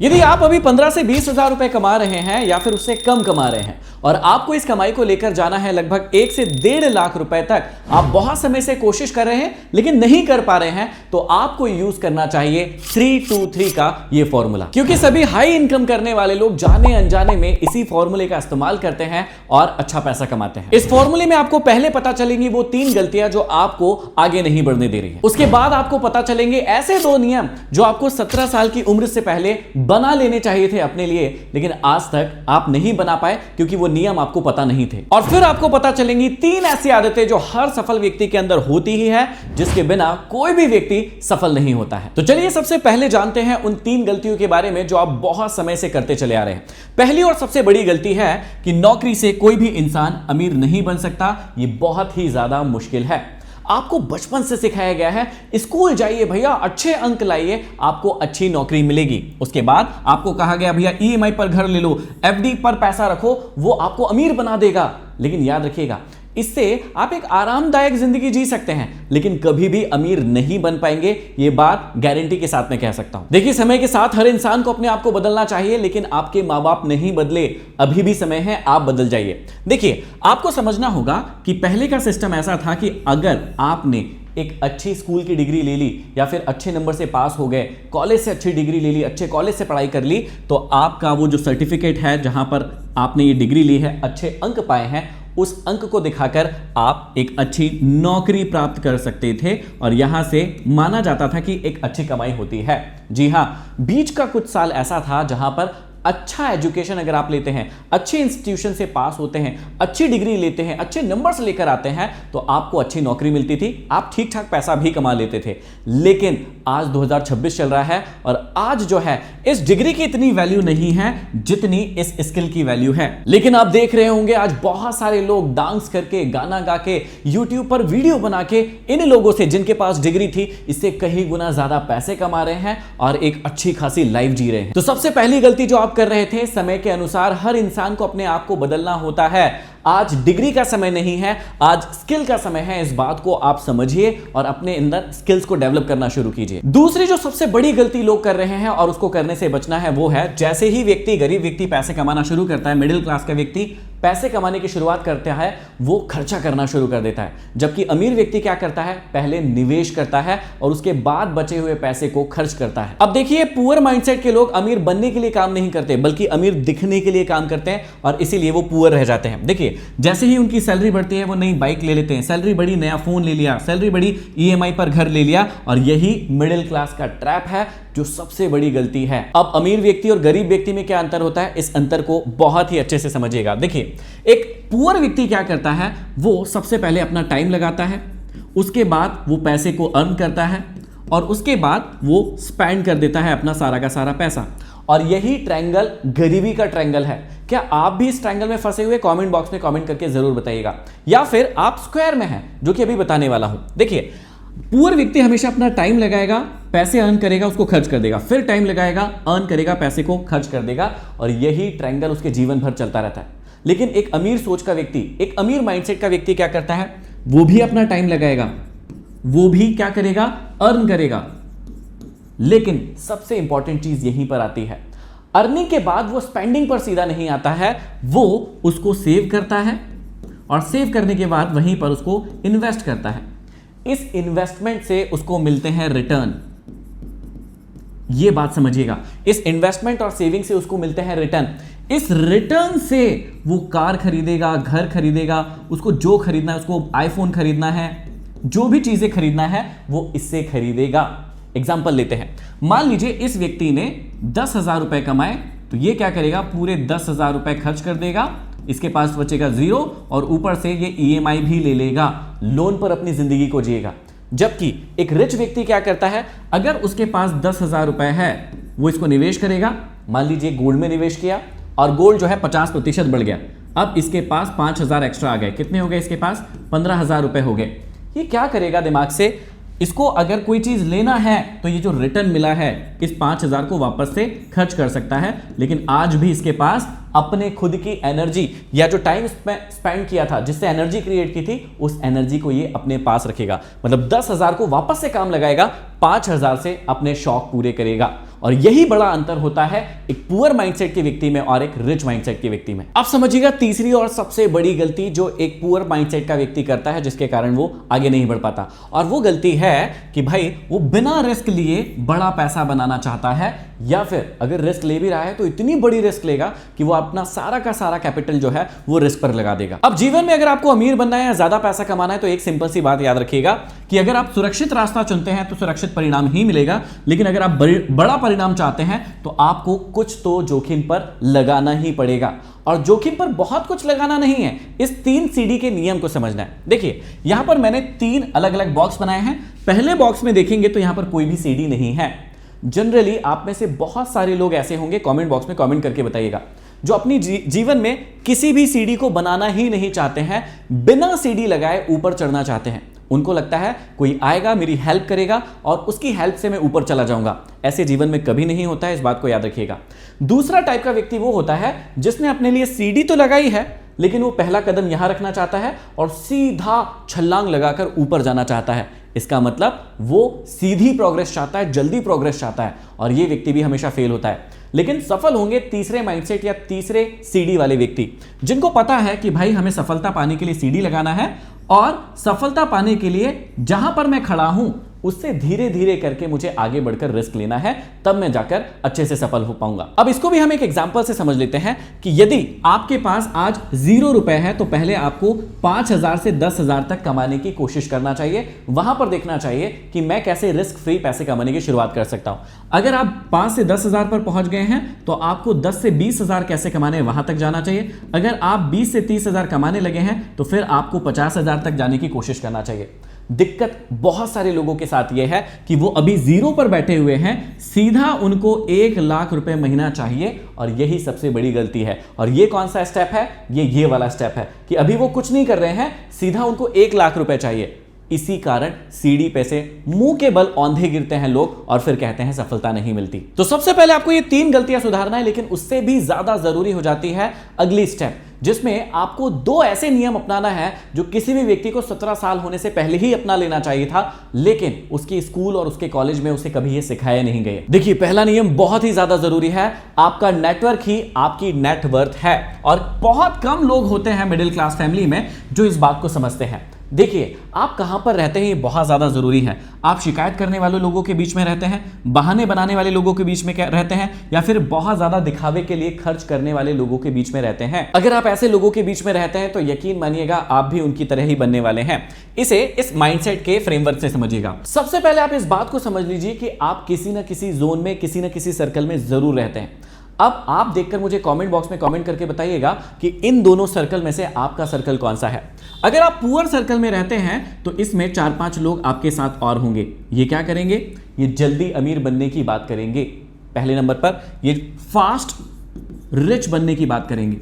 यदि आप अभी 15 से 20 हजार रुपए कमा रहे हैं या फिर उससे कम कमा रहे हैं और आपको इस कमाई को लेकर जाना है लगभग 1 से 1.5 लाख रुपए तक, आप बहुत समय से कोशिश कर रहे हैं लेकिन नहीं कर पा रहे हैं, तो आपको यूज करना चाहिए 323 का ये फॉर्मूला। क्योंकि सभी हाई इनकम करने वाले लोग जाने अनजाने में इसी फॉर्मूले का इस्तेमाल करते हैं और अच्छा पैसा कमाते हैं। इस फॉर्मूले में आपको पहले पता चलेंगी वो 3 गलतियां जो आपको आगे नहीं बढ़ने दे रही है। उसके बाद आपको पता चलेंगे ऐसे 2 नियम जो आपको 17 साल की उम्र से पहले बना लेने चाहिए थे अपने लिए, लेकिन आज तक आप नहीं बना पाए क्योंकि वो नियम आपको पता नहीं थे। और फिर आपको पता चलेंगी 3 ऐसी आदतें जो हर सफल व्यक्ति के अंदर होती ही है, जिसके बिना कोई भी व्यक्ति सफल नहीं होता है। तो चलिए सबसे पहले जानते हैं उन 3 गलतियों के बारे में जो आप बहुत समय से करते चले आ रहे हैं। पहली और सबसे बड़ी गलती है कि नौकरी से कोई भी इंसान अमीर नहीं बन सकता। ये बहुत ही ज्यादा मुश्किल है। आपको बचपन से सिखाया गया है स्कूल जाइए भैया, अच्छे अंक लाइए, आपको अच्छी नौकरी मिलेगी। उसके बाद आपको कहा गया भैया ईएमआई पर घर ले लो, एफडी पर पैसा रखो, वो आपको अमीर बना देगा। लेकिन याद रखिएगा, इससे आप एक आरामदायक जिंदगी जी सकते हैं लेकिन कभी भी अमीर नहीं बन पाएंगे। ये बात गारंटी के साथ मैं कह सकता हूं। देखिए, समय के साथ हर इंसान को अपने आप को बदलना चाहिए, लेकिन आपके मां बाप नहीं बदले, अभी भी समय है, आप बदल जाइए। देखिए, आपको समझना होगा कि पहले का सिस्टम ऐसा था कि अगर आपने एक अच्छी स्कूल की डिग्री ले ली या फिर अच्छे नंबर से पास हो गए, कॉलेज से अच्छी डिग्री ले ली, अच्छे कॉलेज से पढ़ाई कर ली, तो आपका वो जो सर्टिफिकेट है जहां पर आपने ये डिग्री ली है, अच्छे अंक पाए हैं, उस अंक को दिखाकर आप एक अच्छी नौकरी प्राप्त कर सकते थे और यहां से माना जाता था कि एक अच्छी कमाई होती है। जी हां, बीच का कुछ साल ऐसा था जहां पर अच्छा एजुकेशन अगर आप लेते हैं, अच्छे इंस्टीट्यूशन से पास होते हैं, अच्छी डिग्री लेते हैं, अच्छे नंबर्स लेकर आते हैं, तो आपको अच्छी नौकरी मिलती थी, आप ठीक ठाक पैसा भी कमा लेते थे। लेकिन आज 2026 चल रहा है और आज जो है इस डिग्री की इतनी वैल्यू नहीं है जितनी इस स्किल की वैल्यू है। लेकिन आप देख रहे होंगे आज बहुत सारे लोग डांस करके, गाना गा के, यूट्यूब पर वीडियो बना के इन लोगों से जिनके पास डिग्री थी इससे कहीं गुना ज्यादा पैसे कमा रहे हैं और एक अच्छी खासी लाइफ जी रहे हैं। तो सबसे पहली गलती जो आप कर रहे थे, समय के अनुसार हर इंसान को अपने आप को बदलना होता है। आज डिग्री का समय नहीं है, आज स्किल का समय है। इस बात को आप समझिए और अपने अंदर स्किल्स को डेवलप करना शुरू कीजिए। दूसरी जो सबसे बड़ी गलती लोग कर रहे हैं और उसको करने से बचना है, वो है जैसे ही व्यक्ति, गरीब व्यक्ति पैसे कमाना शुरू करता है, मिडिल क्लास का व्यक्ति पैसे कमाने की शुरुआत करता है, वो खर्चा करना शुरू कर देता है। जबकि अमीर व्यक्ति क्या करता है, पहले निवेश करता है और उसके बाद बचे हुए पैसे को खर्च करता है। अब देखिए, पुअर माइंडसेट के लोग अमीर बनने के लिए काम नहीं करते बल्कि अमीर दिखने के लिए काम करते हैं और इसीलिए वो पुअर रह जाते हैं। देखिए, जैसे ही उनकी सैलरी बढ़ती है वो नई बाइक ले लेते हैं, सैलरी बढ़ी नया फोन ले लिया, सैलरी बढ़ी ईएमआई पर घर ले लिया, और यही मिडिल क्लास का ट्रैप है जो सबसे बड़ी गलती है। अब अमीर व्यक्ति और गरीब व्यक्ति में क्या अंतर होता है, इस अंतर को बहुत ही अच्छे से समझिएगा। देखिए, एक पुअर व्यक्ति क्या करता है, वो सबसे पहले अपना टाइम लगाता है, उसके बाद वो पैसे को अर्न करता है और उसके बाद वो स्पेंड कर देता है अपना सारा का सारा पैसा। और यही ट्रायंगल गरीबी का ट्रायंगल है। क्या आप भी इस ट्रायंगल में फंसे हुए? कमेंट बॉक्स में कमेंट करके जरूर बताइएगा। या फिर आप स्क्वायर में हैं, जो कि अभी बताने वाला हूं। देखिए, पुअर व्यक्ति हमेशा अपना टाइम लगाएगा, पैसे अर्न करेगा, उसको खर्च कर देगा, फिर टाइम लगाएगा, अर्न करेगा, पैसे को खर्च कर देगा, और यही ट्रायंगल उसके जीवन भर चलता रहता है। लेकिन एक अमीर सोच का व्यक्ति, एक अमीर माइंडसेट का व्यक्ति क्या करता है, वो भी अपना टाइम लगाएगा, वो भी क्या करेगा, अर्न करेगा। लेकिन सबसे इंपॉर्टेंट चीज यहीं पर आती है, अर्निंग के बाद वो स्पेंडिंग पर सीधा नहीं आता है, वो उसको सेव करता है और सेव करने के बाद वहीं पर उसको इन्वेस्ट करता है। इस इन्वेस्टमेंट से उसको मिलते हैं रिटर्न। ये बात समझिएगा, इस इन्वेस्टमेंट और सेविंग से उसको मिलते हैं रिटर्न। इस रिटर्न से वो कार खरीदेगा, घर खरीदेगा, उसको जो खरीदना है, उसको आईफोन खरीदना है, जो भी चीजें खरीदना है वो इससे खरीदेगा। एग्जाम्पल लेते हैं, मान लीजिए इस व्यक्ति ने 10,000 रुपए कमाए, तो ये क्या करेगा, पूरे 10,000 रुपए खर्च कर देगा, इसके पास बचेगा 0 और ऊपर से ये ईएमआई भी ले लेगा, लोन पर अपनी जिंदगी को जिएगा। जबकि एक रिच व्यक्ति क्या करता है, अगर उसके पास 10,000 रुपए है, वो इसको निवेश करेगा। मान लीजिए गोल्ड में निवेश किया और गोल्ड जो है 50% बढ़ गया, अब इसके पास 5,000 एक्स्ट्रा आ गए। कितने हो गए इसके पास, 15,000 रुपए हो गए। ये क्या करेगा दिमाग से, इसको अगर कोई चीज लेना है तो ये जो रिटर्न मिला है इस 5,000 को वापस से खर्च कर सकता है। लेकिन आज भी इसके पास अपने खुद की एनर्जी या जो टाइम स्पेंड किया था, जिससे एनर्जी क्रिएट की थी, उस एनर्जी को ये अपने पास रखेगा। मतलब 10,000 को वापस से काम लगाएगा, 5,000 से अपने शौक पूरे करेगा। और यही बड़ा अंतर होता है एक पुअर माइंडसेट के व्यक्ति में और एक रिच माइंडसेट के व्यक्ति में। अब समझिएगा तीसरी और सबसे बड़ी गलती जो एक पुअर माइंडसेट का व्यक्ति करता है, जिसके कारण वो आगे नहीं बढ़ पाता, और वो गलती है कि भाई वो बिना रिस्क लिए बड़ा पैसा बनाना चाहता है, या फिर अगर रिस्क ले भी रहा है तो इतनी बड़ी रिस्क लेगा कि वो अपना सारा का सारा कैपिटल जो है वो रिस्क पर लगा देगा। अब जीवन में अगर आपको अमीर बनना है या ज्यादा पैसा कमाना है तो एक सिंपल सी बात याद रखिएगा कि अगर आप सुरक्षित रास्ता चुनते हैं तो सुरक्षित परिणाम ही मिलेगा, लेकिन अगर आप बड़ा परिणाम चाहते हैं तो आपको कुछ तो जोखिम पर लगाना ही पड़ेगा, और जोखिम पर बहुत कुछ लगाना नहीं है। इस 3 सीडी के नियम को समझना है। देखिए यहां पर मैंने 3 अलग अलग बॉक्स बनाए हैं। पहले बॉक्स में देखेंगे तो यहां पर कोई भी सीडी नहीं है। जनरली आप में से बहुत सारे लोग ऐसे होंगे, कमेंट बॉक्स में कमेंट करके बताइएगा, जो अपनी जीवन में किसी भी सीढ़ी को बनाना ही नहीं चाहते हैं, बिना सीढ़ी लगाए ऊपर चढ़ना चाहते हैं। उनको लगता है कोई आएगा मेरी हेल्प करेगा और उसकी हेल्प से मैं ऊपर चला जाऊंगा। ऐसे जीवन में कभी नहीं होता है, इस बात को याद रखिएगा। दूसरा टाइप का व्यक्ति वो होता है जिसने अपने लिए सीढ़ी तो लगाई है, लेकिन वो पहला कदम यहां रखना चाहता है और सीधा छलांग लगाकर ऊपर जाना चाहता है। इसका मतलब वो सीधी प्रोग्रेस चाहता है, जल्दी प्रोग्रेस चाहता है, और ये व्यक्ति भी हमेशा फेल होता है। लेकिन सफल होंगे तीसरे माइंडसेट या तीसरे सीडी वाले व्यक्ति, जिनको पता है कि भाई हमें सफलता पाने के लिए सीडी लगाना है, और सफलता पाने के लिए जहां पर मैं खड़ा हूं उससे धीरे धीरे करके मुझे आगे बढ़कर रिस्क लेना है, तब मैं जाकर अच्छे से सफल हो पाऊंगा। अब इसको भी हम एक एग्जांपल से समझ लेते हैं कि यदि आपके पास आज 0 रुपए है तो पहले आपको 5,000 से 10,000 तक कमाने की कोशिश करना चाहिए। वहां पर देखना चाहिए कि मैं कैसे रिस्क फ्री पैसे कमाने की शुरुआत कर सकता हूं। अगर आप 5 से 10,000 पर पहुंच गए हैं तो आपको 10 से 20,000 कैसे कमाने वहां तक जाना चाहिए। अगर आप 20 से 30,000 कमाने लगे हैं तो फिर आपको 50,000 तक जाने की कोशिश करना चाहिए। दिक्कत बहुत सारे लोगों के साथ यह है कि वो अभी 0 पर बैठे हुए हैं, सीधा उनको 1 लाख रुपए महीना चाहिए, और यही सबसे बड़ी गलती है। और ये कौन सा स्टेप है? ये वाला स्टेप है कि अभी वो कुछ नहीं कर रहे हैं, सीधा उनको 1 लाख रुपए चाहिए। इसी कारण सीढ़ी पे से मुंह के बल औंधे गिरते हैं लोग और फिर कहते हैं सफलता नहीं मिलती। तो सबसे पहले आपको ये 3 गलतियां सुधारना है, लेकिन उससे भी ज्यादा जरूरी हो जाती है अगली स्टेप, जिसमें आपको 2 ऐसे नियम अपनाना है जो किसी भी व्यक्ति को 17 साल होने से पहले ही अपना लेना चाहिए था, लेकिन उसके स्कूल और उसके कॉलेज में उसे कभी ये सिखाए नहीं गए। देखिए पहला नियम बहुत ही ज्यादा जरूरी है। आपका नेटवर्क ही आपकी नेटवर्थ है, और बहुत कम लोग होते हैं मिडिल क्लास फैमिली में जो इस बात को समझते हैं। देखिए आप कहां पर रहते हैं ये बहुत ज्यादा जरूरी है। आप शिकायत करने वाले लोगों के बीच में रहते हैं, बहाने बनाने वाले लोगों के बीच में रहते हैं, या फिर बहुत ज्यादा दिखावे के लिए खर्च करने वाले लोगों के बीच में रहते हैं। अगर आप ऐसे लोगों के बीच में रहते हैं तो यकीन मानिएगा आप भी उनकी तरह ही बनने वाले हैं। इसे इस माइंडसेट के फ्रेमवर्क से समझिएगा। सबसे पहले आप इस बात को समझ लीजिए कि आप किसी ना किसी जोन में, किसी ना किसी सर्कल में जरूर रहते हैं। अब आप देखकर मुझे कमेंट बॉक्स में कमेंट करके बताइएगा कि इन दोनों सर्कल में से आपका सर्कल कौन सा है। अगर आप पुअर सर्कल में रहते हैं तो इसमें 4-5 लोग आपके साथ और होंगे। ये क्या करेंगे? ये जल्दी अमीर बनने की बात करेंगे। पहले नंबर पर ये फास्ट रिच बनने की बात करेंगे।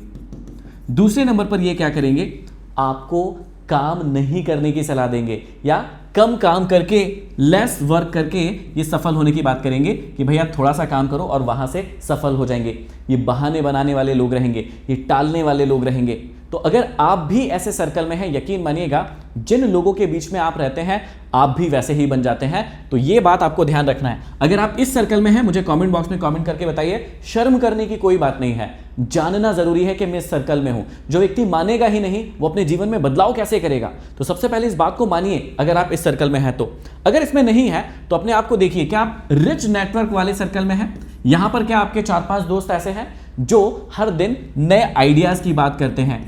दूसरे नंबर पर ये क्या करेंगे? आपको काम नहीं करने की सलाह देंगे, या कम काम करके, लेस वर्क करके ये सफल होने की बात करेंगे कि भैया थोड़ा सा काम करो और वहां से सफल हो जाएंगे। ये बहाने बनाने वाले लोग रहेंगे, ये टालने वाले लोग रहेंगे। तो अगर आप भी ऐसे सर्कल में हैं, यकीन मानिएगा जिन लोगों के बीच में आप रहते हैं आप भी वैसे ही बन जाते हैं। तो ये बात आपको ध्यान रखना है। अगर आप इस सर्कल में हैं, मुझे कमेंट बॉक्स में कमेंट करके बताइए। शर्म करने की कोई बात नहीं है, जानना जरूरी है कि मैं इस सर्कल में हूं। जो व्यक्ति मानेगा ही नहीं वो अपने जीवन में बदलाव कैसे करेगा? तो सबसे पहले इस बात को मानिए अगर आप इस सर्कल में हैं तो। अगर इसमें नहीं है तो अपने आप को देखिए, क्या आप रिच नेटवर्क वाले सर्कल में हैं? यहां पर क्या आपके 4-5 दोस्त ऐसे हैं जो हर दिन नए आइडियाज की बात करते हैं,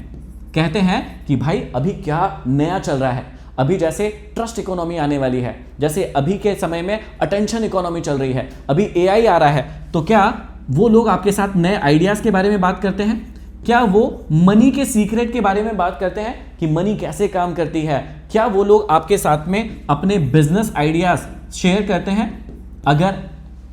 कहते हैं कि भाई अभी क्या नया चल रहा है, अभी जैसे ट्रस्ट इकोनॉमी आने वाली है, जैसे अभी के समय में अटेंशन इकोनॉमी चल रही है, अभी एआई आ रहा है, तो क्या वो लोग आपके साथ नए आइडियाज के बारे में बात करते हैं? क्या वो मनी के सीक्रेट के बारे में बात करते हैं कि मनी कैसे काम करती है? क्या वो लोग आपके साथ में अपने बिजनेस आइडियाज शेयर करते हैं? अगर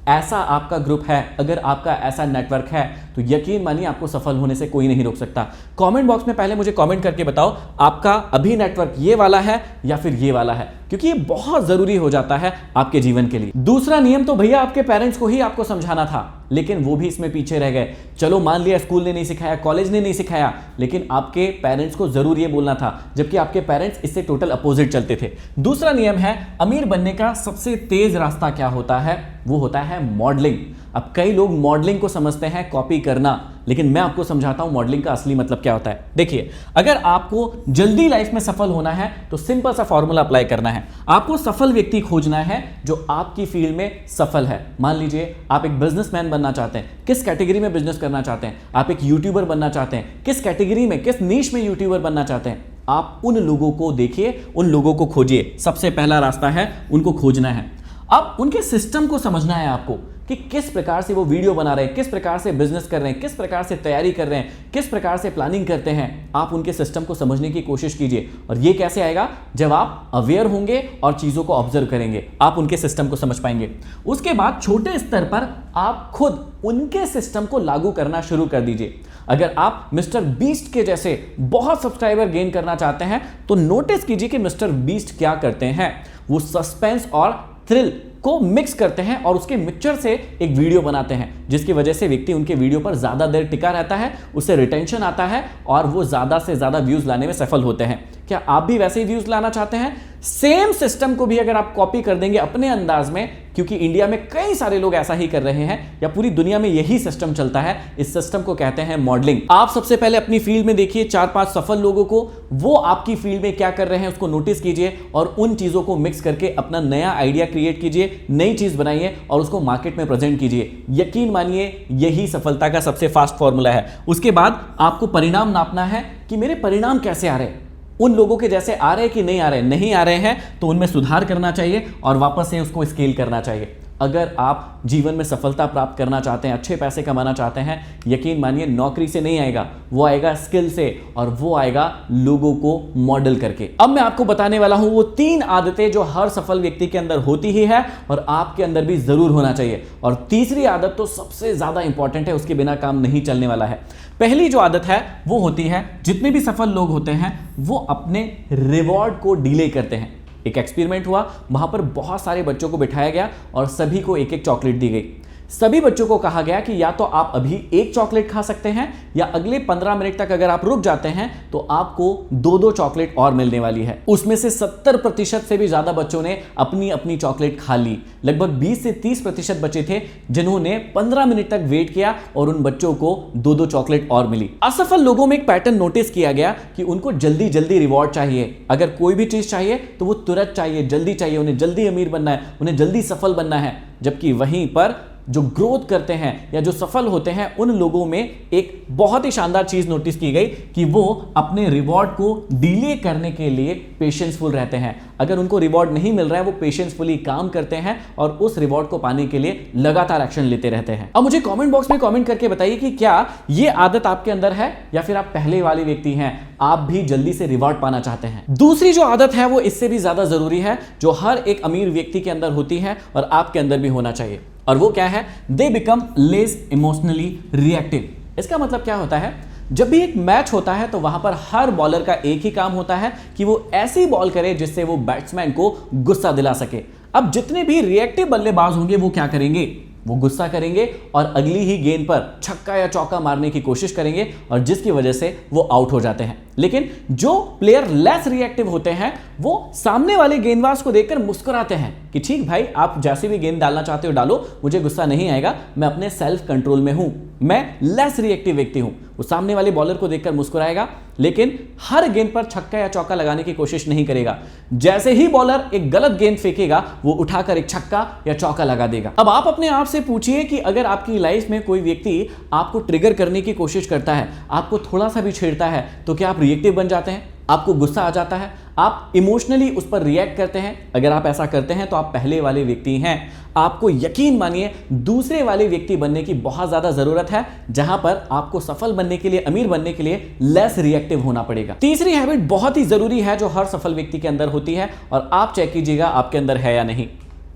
ऐसा आपका ग्रुप है, अगर आपका ऐसा नेटवर्क है, तो यकीन मानिए आपको सफल होने से कोई नहीं रोक सकता। कमेंट बॉक्स में पहले मुझे कमेंट करके बताओ आपका अभी नेटवर्क ये वाला है या फिर ये वाला है, क्योंकि ये बहुत जरूरी हो जाता है आपके जीवन के लिए। दूसरा नियम तो भैया आपके पेरेंट्स को ही आपको समझाना था, लेकिन वो भी इसमें पीछे रह गए। चलो मान लिया स्कूल ने नहीं सिखाया, कॉलेज ने नहीं सिखाया, लेकिन आपके पेरेंट्स को जरूर ये बोलना था, जबकि आपके पेरेंट्स इससे टोटल अपोजिट चलते थे। दूसरा नियम है, अमीर बनने का सबसे तेज रास्ता क्या होता है? वो होता है मॉडलिंग। अब कई लोग मॉडलिंग को समझते हैं कॉपी करना, लेकिन मैं आपको समझाता हूं मॉडलिंग का असली मतलब क्या होता है। देखिए, अगर आपको जल्दी लाइफ में सफल होना है तो सिंपल सा फॉर्मूला अप्लाई करना है। आपको सफल व्यक्ति खोजना है जो आपकी फील्ड में सफल है। मान लीजिए आप एक बिजनेसमैन बनना चाहते हैं, किस कैटेगरी में बिजनेस करना चाहते हैं? आप एक यूट्यूबर बनना चाहते हैं, किस कैटेगरी में, किस नीश में यूट्यूबर बनना चाहते हैं? आप उन लोगों को देखिए, उन लोगों को खोजिए। सबसे पहला रास्ता है उनको खोजना है। अब उनके सिस्टम को समझना है आपको कि किस प्रकार से वो वीडियो बना रहे हैं, किस प्रकार से बिजनेस कर रहे हैं, किस प्रकार से तैयारी कर रहे हैं, किस प्रकार से प्लानिंग करते हैं। आप उनके सिस्टम को समझने की कोशिश कीजिए। और ये कैसे आएगा? जब आप अवेयर होंगे और चीजों को ऑब्जर्व करेंगे, आप उनके सिस्टम को समझ पाएंगे। उसके बाद छोटे स्तर पर आप खुद उनके सिस्टम को लागू करना शुरू कर दीजिए। अगर आप मिस्टर बीस्ट के जैसे बहुत सब्सक्राइबर गेन करना चाहते हैं तो नोटिस कीजिए कि मिस्टर बीस्ट क्या करते हैं। वो सस्पेंस और थ्रिल को मिक्स करते हैं और उसके मिक्सचर से एक वीडियो बनाते हैं, जिसकी वजह से व्यक्ति उनके वीडियो पर ज्यादा देर टिका रहता है, उससे रिटेंशन आता है और वो ज्यादा से ज्यादा व्यूज लाने में सफल होते हैं। क्या आप भी वैसे ही व्यूज लाना चाहते हैं? सेम सिस्टम को भी अगर आप कॉपी कर देंगे अपने अंदाज में, क्योंकि इंडिया में कई सारे लोग ऐसा ही कर रहे हैं या पूरी दुनिया में यही सिस्टम चलता है, इस सिस्टम को कहते हैं मॉडलिंग। आप सबसे पहले अपनी फील्ड में देखिए 4-5 सफल लोगों को, वो आपकी फील्ड में क्या कर रहे हैं उसको नोटिस कीजिए और उन चीजों को मिक्स करके अपना नया आइडिया क्रिएट कीजिए, नई चीज बनाइए और उसको मार्केट में प्रेजेंट कीजिए। यकीन मानिए यही सफलता का सबसे फास्ट फॉर्मूला है। उसके बाद आपको परिणाम नापना है कि मेरे परिणाम कैसे आ रहे हैं, उन लोगों के जैसे आ रहे हैं कि नहीं आ रहे। नहीं आ रहे हैं तो उनमें सुधार करना चाहिए और वापस से उसको स्केल करना चाहिए। अगर आप जीवन में सफलता प्राप्त करना चाहते हैं, अच्छे पैसे कमाना चाहते हैं, यकीन मानिए नौकरी से नहीं आएगा, वो आएगा स्किल से और वो आएगा लोगों को मॉडल करके। अब मैं आपको बताने वाला हूं वो 3 आदतें जो हर सफल व्यक्ति के अंदर होती ही है और आपके अंदर भी जरूर होना चाहिए। और तीसरी आदत तो सबसे ज्यादा इंपॉर्टेंट है, उसके बिना काम नहीं चलने वाला है। पहली जो आदत है वो होती है, जितने भी सफल लोग होते हैं वो अपने रिवॉर्ड को डिले करते हैं। एक एक्सपेरिमेंट हुआ, वहां पर बहुत सारे बच्चों को बिठाया गया और सभी को एक एक चॉकलेट दी गई। सभी बच्चों को कहा गया कि या तो आप अभी एक चॉकलेट खा सकते हैं या अगले 15 मिनट तक अगर आप रुक जाते हैं तो आपको 2-2 चॉकलेट और मिलने वाली है। उसमें से 70% से भी ज्यादा बच्चों ने अपनी अपनी चॉकलेट खा ली। लगभग 20 से 30% बचे थे जिन्होंने 15 मिनट तक वेट किया और उन बच्चों को 2-2 चॉकलेट और मिली। असफल लोगों में एक पैटर्न नोटिस किया गया कि उनको जल्दी जल्दी रिवॉर्ड चाहिए। अगर कोई भी चीज चाहिए तो वो तुरंत चाहिए, जल्दी चाहिए, उन्हें जल्दी अमीर बनना है, उन्हें जल्दी सफल बनना है। जबकि वहीं पर जो ग्रोथ करते हैं या जो सफल होते हैं उन लोगों में एक बहुत ही शानदार चीज नोटिस की गई कि वो अपने रिवॉर्ड को डिले करने के लिए पेशेंसफुल रहते हैं। अगर उनको रिवॉर्ड नहीं मिल रहा है वो पेशेंसफुली काम करते हैं और उस रिवॉर्ड को पाने के लिए लगातार एक्शन लेते रहते हैं। अब मुझे कमेंट बॉक्स में कमेंट करके बताइए कि क्या ये आदत आपके अंदर है या फिर आप पहले वाले व्यक्ति हैं, आप भी जल्दी से रिवॉर्ड पाना चाहते हैं। दूसरी जो आदत है वो इससे भी ज्यादा जरूरी है, जो हर एक अमीर व्यक्ति के अंदर होती है और आपके अंदर भी होना चाहिए, और वो क्या है? They become less emotionally reactive. इसका मतलब क्या होता है? जब भी एक मैच होता है तो वहां पर हर बॉलर का एक ही काम होता है कि वो ऐसी बॉल करे जिससे वो बैट्समैन को गुस्सा दिला सके। अब जितने भी रिएक्टिव बल्लेबाज होंगे वो क्या करेंगे? वो गुस्सा करेंगे और अगली ही गेंद पर छक्का या चौका मारने की कोशिश करेंगे और जिसकी वजह से वो आउट हो जाते हैं। लेकिन जो प्लेयर लेस रिएक्टिव होते हैं वो सामने वाले गेंदबाज को देखकर मुस्कुराते हैं कि ठीक भाई, आप जैसी भी गेंद डालना चाहते हो डालो, मुझे गुस्सा नहीं आएगा, मैं अपने सेल्फ कंट्रोल में हूं, मैं लेस रिएक्टिव व्यक्ति हूं। वो सामने वाले बॉलर को देखकर मुस्कुराएगा लेकिन हर गेंद पर छक्का या चौका लगाने की कोशिश नहीं करेगा। जैसे ही बॉलर एक गलत गेंद फेंकेगा वो उठाकर एक छक्का या चौका लगा देगा। अब आप अपने आप से पूछिए कि अगर आपकी लाइफ में कोई व्यक्ति आपको ट्रिगर करने की कोशिश करता है, आपको थोड़ा सा भी छेड़ता है, तो क्या आप रिएक्टिव बन जाते हैं? आपको गुस्सा आ जाता है? आप इमोशनली उस पर रिएक्ट करते हैं? अगर आप ऐसा करते हैं तो आप पहले वाले व्यक्ति हैं। आपको यकीन मानिए दूसरे वाले व्यक्ति बनने की बहुत ज्यादा जरूरत है, जहां पर आपको सफल बनने के लिए, अमीर बनने के लिए लेस रिएक्टिव होना पड़ेगा। तीसरी हैबिट बहुत ही जरूरी है जो हर सफल व्यक्ति के अंदर होती है और आप चेक कीजिएगा आपके अंदर है या नहीं।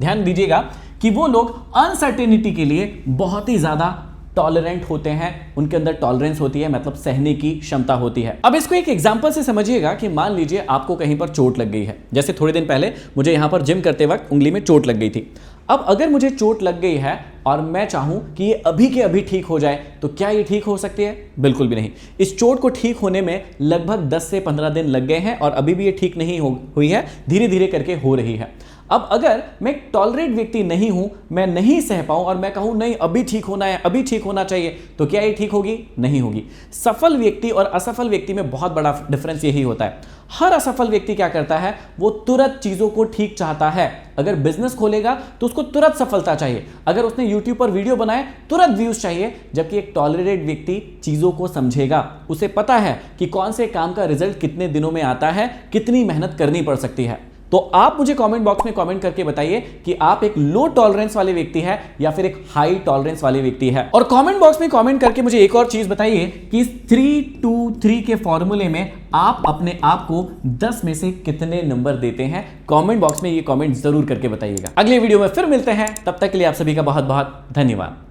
ध्यान दीजिएगा कि वो लोग अनसर्टेनिटी के लिए बहुत ही ज्यादा टॉलरेंट होते हैं, उनके अंदर टॉलरेंस होती है, मतलब सहने की क्षमता होती है। अब इसको एक एग्जांपल से समझिएगा कि मान लीजिए आपको कहीं पर चोट लग गई है। जैसे थोड़े दिन पहले मुझे यहां पर जिम करते वक्त उंगली में चोट लग गई थी। अब अगर मुझे चोट लग गई है और मैं चाहूं कि ये अभी के अभी ठीक हो जाए, तो क्या ये ठीक हो सकती है? बिल्कुल भी नहीं। इस चोट को ठीक होने में लगभग 10 से 15 दिन लग गए हैं और अभी भी ये ठीक नहीं हुई है, धीरे धीरे करके हो रही है। अब अगर मैं एक टॉलरेट व्यक्ति नहीं हूं, मैं नहीं सह पाऊं और मैं कहूं नहीं अभी ठीक होना है, अभी ठीक होना चाहिए, तो क्या ये ठीक होगी? नहीं होगी। सफल व्यक्ति और असफल व्यक्ति में बहुत बड़ा डिफरेंस यही होता है। हर असफल व्यक्ति क्या करता है, वो तुरंत चीजों को ठीक चाहता है। अगर बिजनेस खोलेगा तो उसको तुरंत सफलता चाहिए, अगर उसने यूट्यूब पर वीडियो बनाए तुरंत व्यूज चाहिए। जबकि एक टॉलरेटेड व्यक्ति चीजों को समझेगा, उसे पता है कि कौन से काम का रिजल्ट कितने दिनों में आता है, कितनी मेहनत करनी पड़ सकती है। तो आप मुझे कमेंट बॉक्स में कमेंट करके बताइए कि आप एक लो टॉलरेंस वाले व्यक्ति है या फिर एक हाई टॉलरेंस वाले व्यक्ति है। और कमेंट बॉक्स में कमेंट करके मुझे एक और चीज बताइए कि इस 3-2-3 के फॉर्मूले में आप अपने आप को 10 में से कितने नंबर देते हैं। कमेंट बॉक्स में ये कमेंट जरूर करके बताइएगा। अगले वीडियो में फिर मिलते हैं, तब तक के लिए आप सभी का बहुत बहुत धन्यवाद।